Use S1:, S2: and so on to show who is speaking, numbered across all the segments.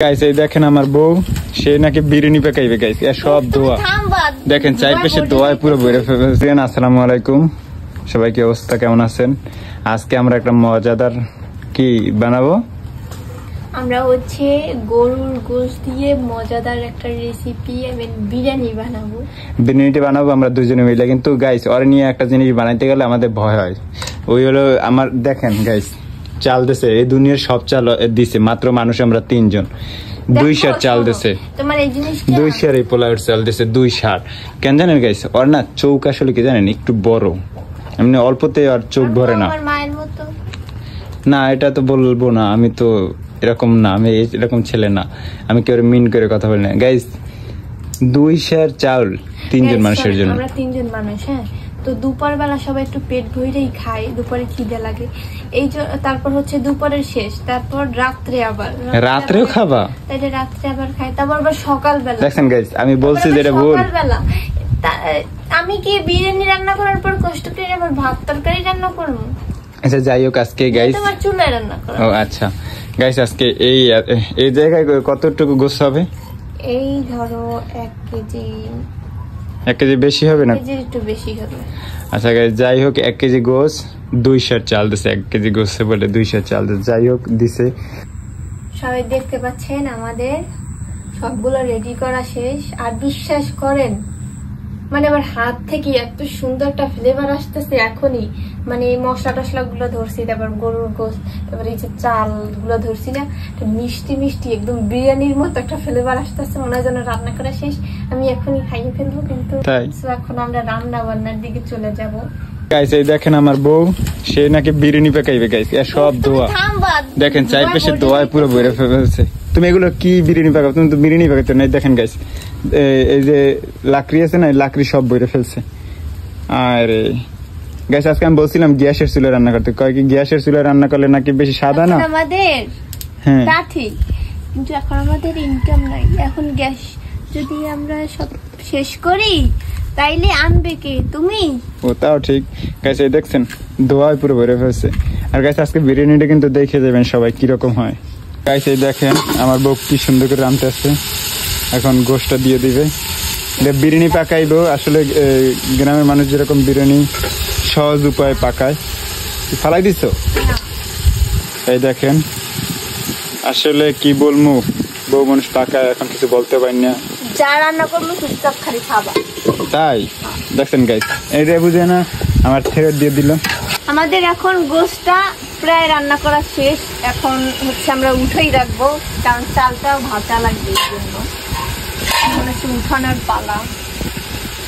S1: Guys এই দেখেন আমার বউ সে নাকি বিরিয়ানি পাকাইবে গাইস এর সব দোয়া দেখেন চারপাশে দোয়ায় পুরো ভরে ফেলেছেন। আসসালামু আলাইকুম, সবাই কি অবস্থা, কেমন আছেন? আজকে আমরা একটা মজাদার কি বানাবো,
S2: আমরা হচ্ছে গরুর গোশত দিয়ে মজাদার একটা রেসিপি বিরিয়ানি বানাবো।
S1: বিরিয়ানিটা বানাবো আমরা দুজনে মিলে, কিন্তু গাইস ওর নিয়ে একটা জিনিস বানাইতে গেলে আমাদের ভয় হয়। ওই হলো আমার দেখেন গাইস চাল দিছে, এই দুনিয়ার সব চাল দিছে, মাত্র মানুষ আমরা 3 জন। 2 সার চাল দিছে,
S2: তোমার এই জিনিসটা
S1: 2 সার এই পোলাওয়ের চাল দিছে, 2 সার। কেন জানেন গাইস, ওর না চৌক আসলে কি জানেন একটু বড়, এমনি অল্পতে আর চোখ ভরে না।
S2: আমার মায়ের মতো
S1: না, এটা তো বলবো না, আমি তো এরকম না, আমি এরকম ছেলে না, আমি কেউ মিন করে কথা বলি না। গাইস 2 সার চাল 3 জন মানুষের জন্য,
S2: আমরা 3 জন মানুষ। হ্যাঁ, তো দুপুর বেলা সবাই একটু পেট ভরেই খায়, দুপুরে খিদে লাগে এই তারপর হচ্ছে দুপুরের শেষ, তারপর রাত্রে আবার
S1: রাত্রেও খাবা,
S2: তাই রাত্রে আবার খাই, তারপর আবার সকালবেলা।
S1: দেখেন গাইস আমি বলছি যেটা ভুল,
S2: সকালবেলা আমি কি বিরিয়ানি রান্না করার পর কষ্ট করে আবার ভাত তরকারি রান্না করবো?
S1: আচ্ছা যাই হোক, আজকে গাইস
S2: তোমার চুলায় রান্না করো।
S1: ও আচ্ছা গাইস, আজকে এই জায়গায় কতটুকু গোস্ত হবে?
S2: এই ধরো 1 কেজি।
S1: 1 কেজি বেশি হবে না?
S2: কেজির একটু বেশি হবে।
S1: আচ্ছা গাইস যাই হোক, 1 কেজি গোস 2 সার চাল দিছে, 1 কেজি গোসে বলে 2 সার চাল দিছে, যাই হোক দিছে।
S2: সবাই দেখতে পাচ্ছেন আমাদের সবগুলো রেডি করা শেষ। আর বিশ্বাস করেন, মানে আমার হাত থেকে এত সুন্দর একটা ফ্লেভার আসতেছে এখনই, মানে এই মশলা টসলা গুলো ধরছি, তারপর গরুর গোশত, তারপর এই যে চাল গুলো ধরছি না, মিষ্টি মিষ্টি একদম বিরিয়ানির মতো একটা ফ্লেভার আসতেছে, মনে হয় যেন রান্না করা শেষ, আমি এখনই খাইয়ে ফেলবো। কিন্তু এখন আমরা রান্না বান্নার দিকে চলে যাব।
S1: গাইস এই দেখেন আমার বউ সে নাকি বিরিয়ানি পাকাইবে গাইস এর সব দোয়া দেখেন চারপাশে দোয়ায় পুরো ভরে ফেলেছে। তুমি এগুলো কি বিরিয়ানি পাকাও? তুমি তো বিরিয়ানি পাকাতে না। দেখেন গাইস এই যে লাকড়ি আছে না, লাকড়ি সব ভরে ফেলছে। আরে গাইস আজকে আমি বলছিলাম গ্যাসের চুলায় রান্না করতে, কয় কি গ্যাসের চুলায় রান্না করলে নাকি বেশি সাদা না
S2: আমাদের।
S1: হ্যাঁ
S2: তা ঠিক, কিন্তু এখন আমাদের ইনকাম নাই। এখন গ্যাস যদি আমরা সব শেষ করি তাইলে আনবে কে? তুমি।
S1: ও তাও ঠিক। গাইস এই দেখছেন দোয়ায় পুরো ভরে ফেলছে। আর গাইস আজকে বিরিয়ানিটা কিন্তু দেখে যাবেন সবাই কিরকম হয়। গাইস এই দেখেন আমার বউ কি সুন্দর করে রাঁধতে আসছে, এখন গোশতটা দিয়ে দিবে। বিরিয়ানি পাকাইবো, আসলে গ্রামের মানুষ যেরকম বিরিয়ানি সহজ উপায় পাকায়। ফালাই দিছ? এই দেখেন আসলে কি বলবো, বউ মানুষ পাকায়, এখন কিছু বলতে পারি না।
S2: যা রান্না করবো চুপচাপ খালি খাবা।
S1: তাই দেখছেন গাইস, এইটা বুঝে না আমার ছেড়ে দিয়ে দিল।
S2: আমাদের এখন গোশতটা প্রায় রান্না করা শেষ, এখন হচ্ছে আমরা উঠেই রাখবো, কারণ চালটাও ভাজা লাগবে, এই জন্য এখন একটু উঠানোর পালা।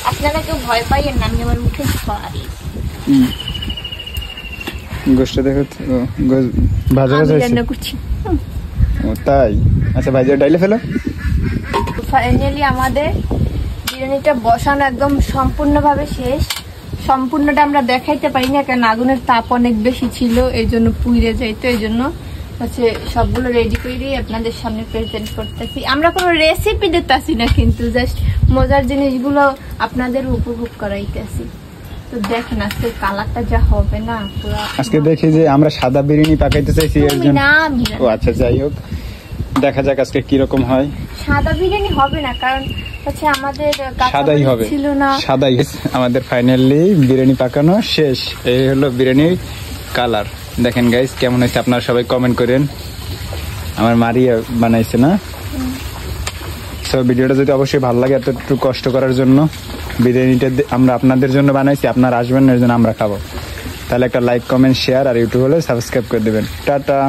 S2: আপনারা কেউ ভয় পাইয়েন না, আমি আবার উঠে পারি।
S1: গোশতটা দেখো ভাজা ভাজা
S2: রান্না করছি।
S1: ও তাই, আচ্ছা ভাজা ডাইলে ফেলো।
S2: ফাইনালি আমাদের বিরিয়ানিটা বসানো একদম সম্পূর্ণভাবে শেষ। সম্পূর্ণটা আমরা দেখাইতে পারি না, কারণ আগুনের তাপ অনেক বেশি ছিল, এই জন্য পুড়ে যাইতো, এই জন্য হচ্ছে সবগুলো রেডি করে আপনাদের সামনে প্রেজেন্ট করতেছি। আমরা কোনো রেসিপি দিতেছি না, কিন্তু জাস্ট মজার জিনিসগুলো আপনাদের উপভোগ করাইতেছি। তো দেখেন আজকে কালারটা যা হবে না পুরো।
S1: আজকে দেখি যে আমরা সাদা বিরিয়ানি পাকাইতে চাইছি এর জন্য। ও আচ্ছা যাই হোক, দেখা যাক আজকে কি রকম হয়।
S2: সাদা বিরিয়ানি হবে না, কারণ হচ্ছে আমাদের
S1: সাদাই হবে,
S2: ছিল না,
S1: সাদাই। আমাদের ফাইনালি বিরিয়ানি পাকানো শেষ, এই হলো বিরিয়ানির কালার। দেখেন গাইস কেমন হয়েছে, আপনারা সবাই কমেন্ট করেন। আমার মারিয়া বানাইছে না। তো ভিডিওটা যদি অবশ্যই ভালো লাগে, এতটুকু কষ্ট করার জন্য, বিরিয়ানিটা আমরা আপনাদের জন্য বানাইছি, আপনারা আসবেন এর জন্য আমরা খাবো। তাহলে একটা লাইক কমেন্ট শেয়ার আর ইউটিউব হলে সাবস্ক্রাইব করে দেবেন। টাটা।